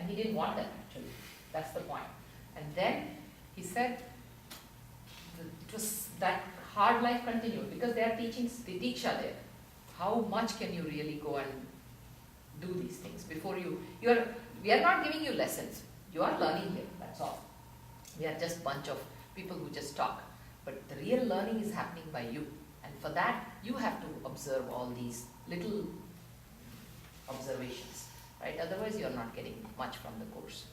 And he didn't want them actually. That's the point. And then he said, it was that hard life continued because they are teaching Tidiksha there. How much can you really go and do these things before we are not giving you lessons. You are learning here, that's all. We are just bunch of people who just talk. But the real learning is happening by you. And for that, you have to observe all these little observations, right? Otherwise, you are not getting much from the course.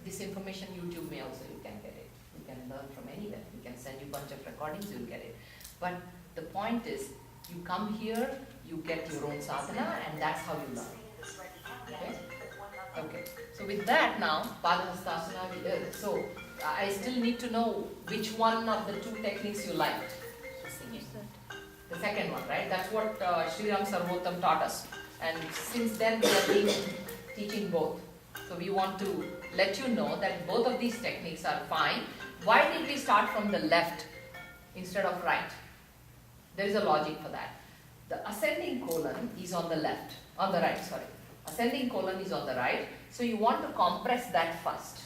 This information, YouTube may also, you can get it. You can learn from anywhere. We can send you a bunch of recordings, you'll get it. But the point is, you come here, you get your own sadhana, and that's how you learn. Okay? Okay. So with that now, Padahastasana, so I still need to know which one of the two techniques you liked. The second one, right? That's what Sri Ram Sarvottam taught us. And since then we have been teaching both. So we want to let you know that both of these techniques are fine. Why did we start from the left instead of right? There is a logic for that. The ascending colon is on the left, on the right, sorry. Ascending colon is on the right. So you want to compress that first.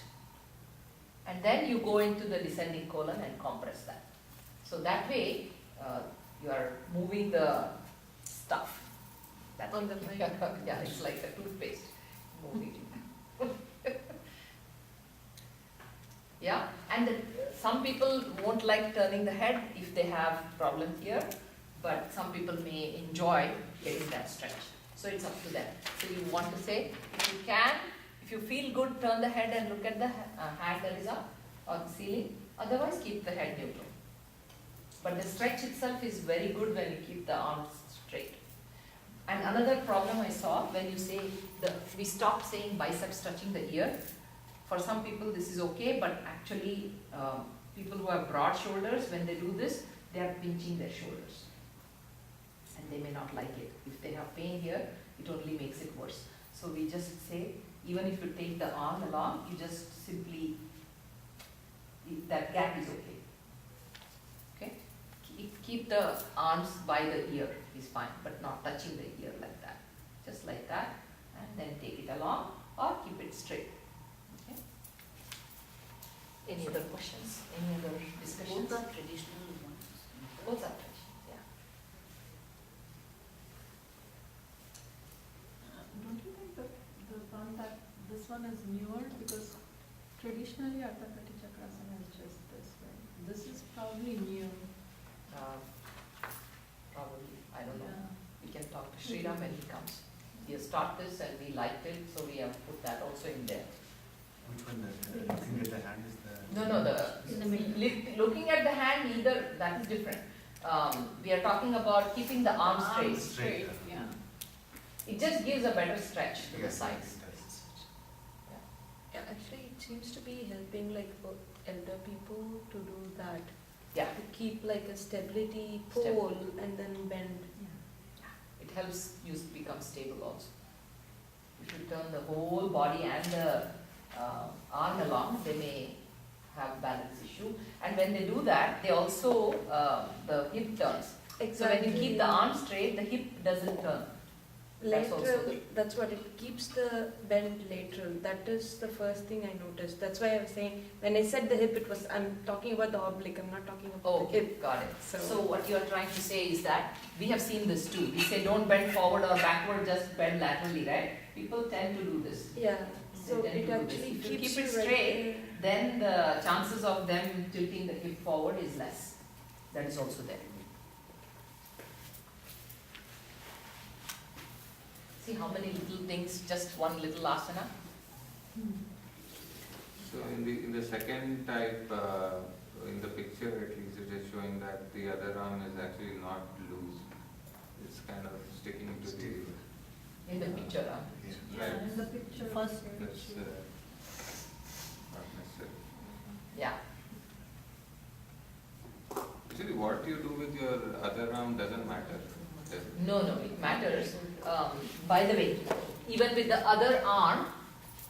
And then you go into the descending colon and compress that. So that way, you are moving the stuff. That's on the right. Yeah, it's like a toothpaste. Moving. Yeah, and some people won't like turning the head if they have problem here, but some people may enjoy getting that stretch. So it's up to them. So you want to say, if you can, if you feel good, turn the head and look at the hand that is up on the ceiling. Otherwise, keep the head neutral. But the stretch itself is very good when you keep the arms straight. And another problem I saw when you say, we stopped saying biceps touching the ear. For some people this is okay, but actually people who have broad shoulders, when they do this, they are pinching their shoulders. And they may not like it. If they have pain here, it only makes it worse. So we just say, even if you take the arm along, you just simply, that gap is okay. Okay? Keep the arms by the ear is fine, but not touching the ear like that. Just like that, and then take it along or keep it straight. Okay? Any other questions? Any other discussions? Both are traditional ones. Both are traditional, yeah. Don't you think the one that this one is newer, because traditionally Ardha Kati Chakrasana is just this, right? This is probably new. Probably, I don't know. Yeah. We can talk to Sriram when he comes. He has taught this and we liked it, so we have put that also in there. Which one? Looking at the hand is the... No, In the middle. looking at the hand, either, that is different. We are talking about keeping the arm straight. Straight. Yeah. It just gives a better stretch to the Yes, sides. it does. Yeah, actually it seems to be helping like for elder people to do that. Yeah, To keep like a stability pole and then bend. it helps you become stable also. If you turn the whole body and the arm along, they may have balance issue. And when they do that, they also, the hip turns. So when you keep the arm straight, the hip doesn't turn. That's also Lateral, good. that's what it keeps the bend lateral. That is the first thing I noticed. That's why I was saying, when I said the hip, it was, I'm talking about the oblique, I'm not talking about Oh, the hip. got it. So- So what you are trying to say is that, we have seen this too. We say don't bend forward or backward, just bend laterally, right? People tend to do this. Yeah, so They tend it to do this. actually If you keeps keep it you right straight, there. then the chances of them tilting the hip forward is less. That is also there. See how many little things, just one little asana? So in the second type, in the picture at least, it is showing that the other arm is actually not loose. It's kind of sticking to the. In the picture, huh? Yeah. Right. In the picture. First That's not necessary. Yeah. Actually, what you do with your other arm doesn't matter. Does it? No, it matters. By the way, even with the other arm,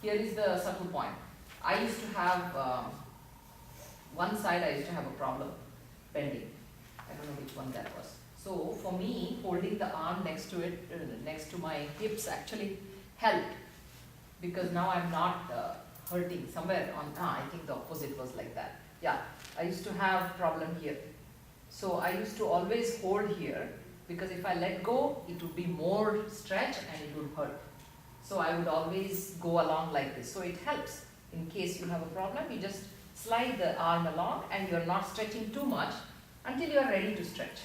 here is the subtle point. I used to have, one side I used to have a problem bending. I don't know which one that was. So for me, holding the arm next to it, next to my hips actually helped. because now I'm not hurting somewhere on, I think the opposite was like that. Yeah, I used to have problem here. So I used to always hold here, because if I let go, it would be more stretch and it would hurt. So I would always go along like this. So it helps. In case you have a problem, you just slide the arm along and you're not stretching too much until you are ready to stretch.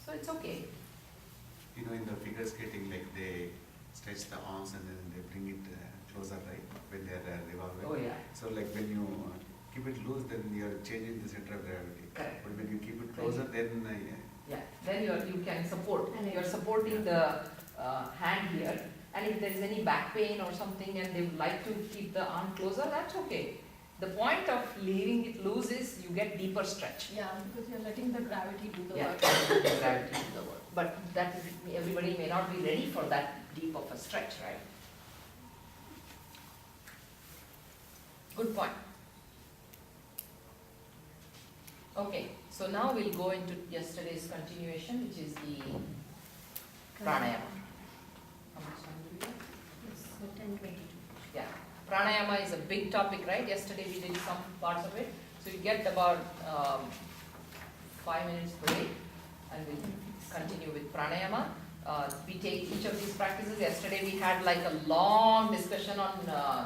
So it's okay. You know, in the figure skating, like they stretch the arms and then they bring it closer, right? When they are revolving. Oh yeah. So like when you keep it loose, then you are changing the center of gravity. Correct. But when you keep it closer, then Yeah, then you can support, and you're supporting the hand here, and if there is any back pain or something and they would like to keep the arm closer, that's okay. The point of leaving it loose is you get deeper stretch. Yeah, because you're letting the gravity do the Yeah, work. gravity do the work. But that everybody may not be ready for that deep of a stretch, right? Good point. Okay, so now we'll go into yesterday's continuation, which is the pranayama. How much time do we have? Yes, 10:22. Yeah, pranayama is a big topic, right? Yesterday we did some parts of it. So you get about 5 minutes break and we'll continue with pranayama. We take each of these practices. Yesterday we had like a long discussion on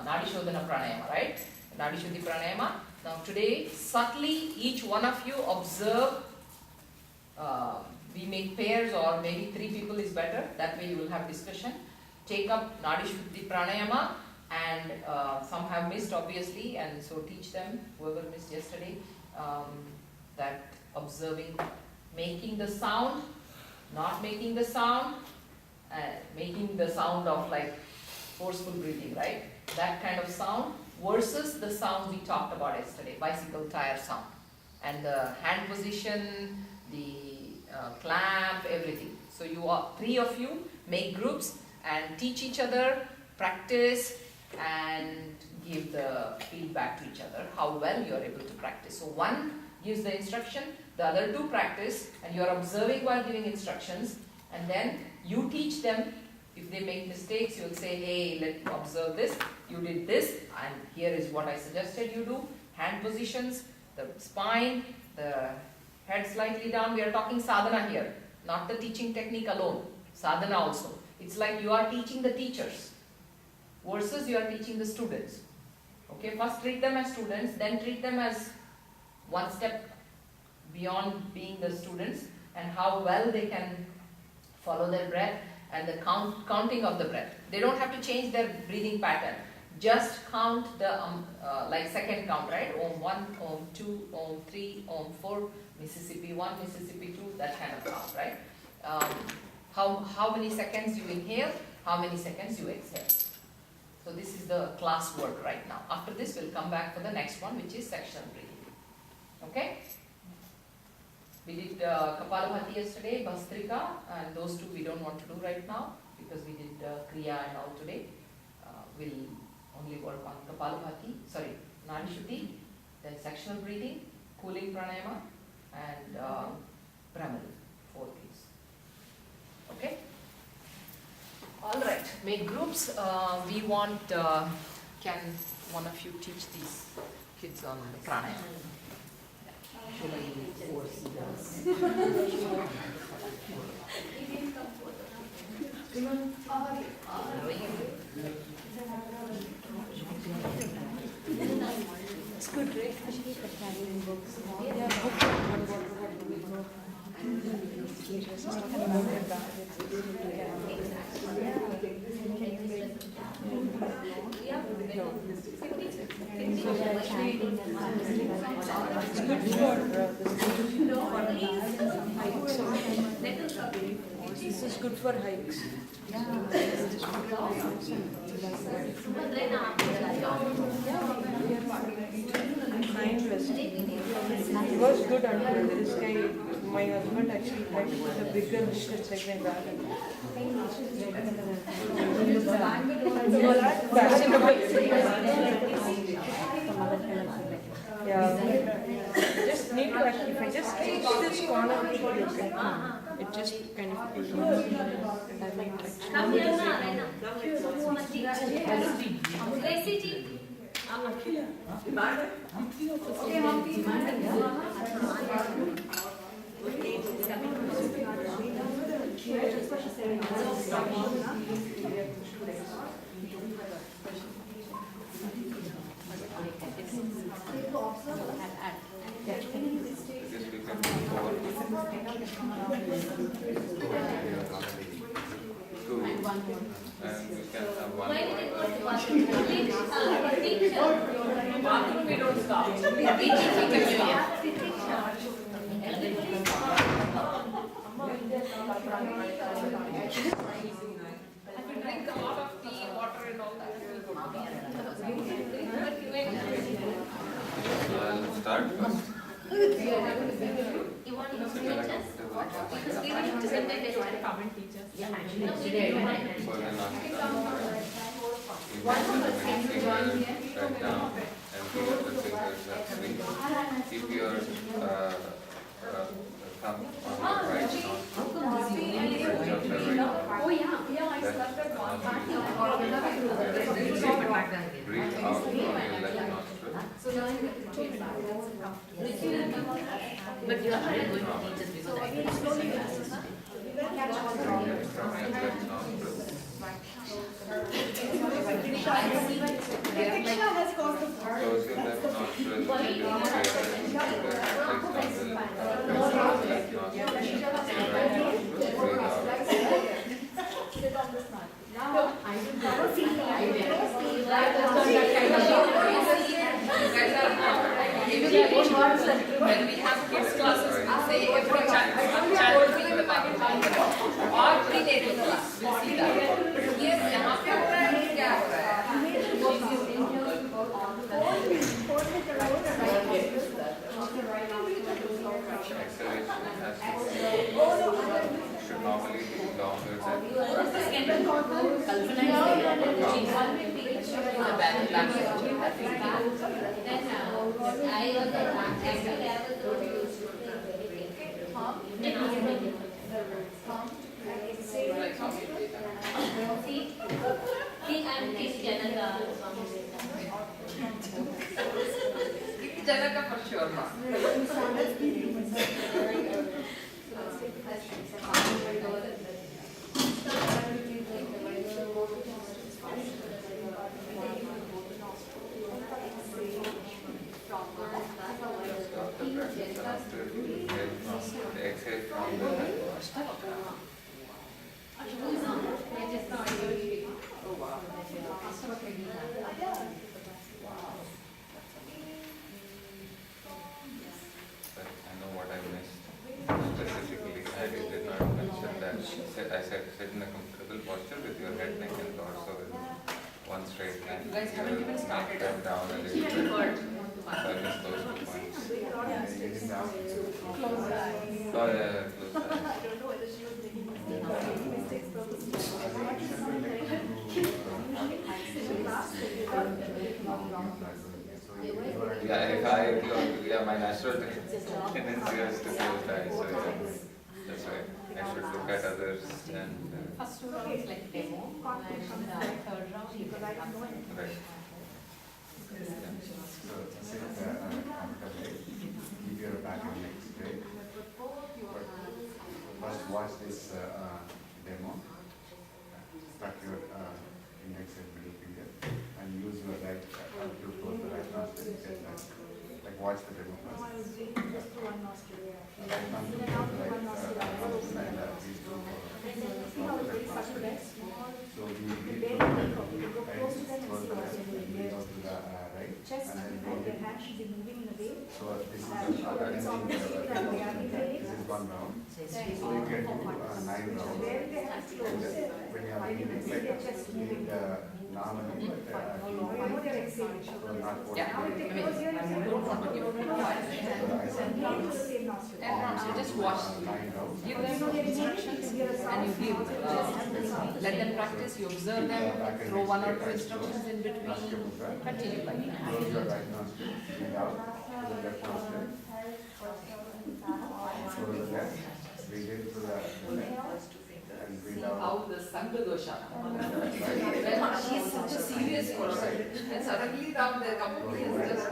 Nadi Shodhana pranayama, right? Nadi Shuddhi pranayama. Now today, subtly, each one of you observe, we make pairs or maybe 3 people is better, that way you will have discussion. Take up Nadi Shuddhi pranayama, and some have missed obviously, and so teach them, whoever missed yesterday, that observing, making the sound, not making the sound, making the sound of like forceful breathing, right? That kind of sound versus the sound we talked about yesterday, bicycle tire sound. And the hand position, the clamp, everything. So you are 3 of you, make groups and teach each other, practice and give the feedback to each other, how well you are able to practice. So one gives the instruction, the other 2 practice, and you are observing while giving instructions, and then you teach them. If they make mistakes, you will say, hey, let me observe this, you did this, and here is what I suggested you do. Hand positions, the spine, the head slightly down. We are talking sadhana here, not the teaching technique alone, sadhana also. It's like you are teaching the teachers versus you are teaching the students. Okay, first treat them as students, then treat them as one step beyond being the students, and how well they can follow their breath and the counting of the breath. They don't have to change their breathing pattern. Just count the like second count, right? Om 1, Om 2, Om 3, Om 4, Mississippi 1, Mississippi 2, that kind of count, right? How many seconds you inhale, how many seconds you exhale. So this is the class work right now. After this, we'll come back for the next one, which is sectional breathing. Okay? We did Kapalabhati yesterday, Bhastrika, and those 2 we don't want to do right now because we did Kriya and all today. We'll only work on Kapalabhati, Nadi Shuddhi, then sectional breathing, cooling pranayama, and Brahmali, 4 things. Okay? Alright, make groups. We want, can one of you teach these kids on the pranayama? Should I do 4 seagulls? It's good, right? This is good for hikes. Mindless. It was good until this guy, my husband actually tried to put a bigger distance like my wagon. Yeah. Just need to actually, if I just change this corner, it should be okay. It just kind of pulled me, and I might actually. Come here, Narayana. Tracy ji. I guess we can move forward. Two, and we can have one Why did it more. go to bathroom? Teacher. Bathroom we don't stop. If you drink a lot of tea, water and all that, it will go down. I'll start first. You want to teach us? Because we need to send my test. Comment teachers. No, we did one. For the last time, you mentioned the middle finger right down and the other fingers are free. Keep your thumb on the right nostril, bridge of the right nostril. Oh, yeah, I started one. Breathe out from your left nostril. So now you get to change that. But you are not going to teach us because I think it's Breathe from your left nostril. Close your left nostril, keep your finger right When we have kids classes, we say every child, one child will be in the bathroom. Or prenatal class, we'll see that. Yes, यहाँ पे हो रहा है, क्या हो रहा है? Exhalation has to should normally be longer than Janaka for sure, ma. stop the practice after the exhale from the left nostril. But I know what I missed. Specifically, I did not mention that. I said sit in a comfortable posture with your head, neck and torso in one straight line. You guys haven't even started. Bend down a little bit. So I missed those 2 points. Close eyes. Oh yeah, close eyes. Yeah, if I close, yeah, my natural tendency is to close eyes, so yeah, that's right. I should look at others and, First 2 rounds like demo, and third round you can have one. right. So sit comfortably, keep your back and legs straight. First watch this demo. Tuck your index and middle finger and use your right to close the right nostril. Like watch the demo first. Right nostril, right nostril, and these two for left nostril. So we breathe through the right, close the left, breathe out to the right, and then breathe. So this is this is 1 round. So you can do 9 rounds. And when you have meetings like normally, so not 40. Yeah, I mean, I don't want to give it too much. 10 rounds, you just watch. 9 rounds. Give them instructions and you give. Let them practice, you observe them, throw 1 or 2 instructions in between. Continue like that. Close your right nostril, breathe out to the left nostril. Close the left, breathe breathe in through the neck First two fingers. and breathe See out. how the Sangha Right? when she is such a serious person, and suddenly now the company is just.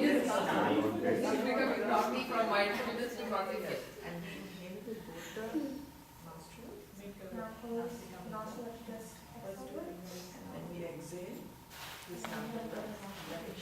It's becoming naughty from mindfulness to naughty. And inhale to both the nostrils. And when we exhale, we start with the left.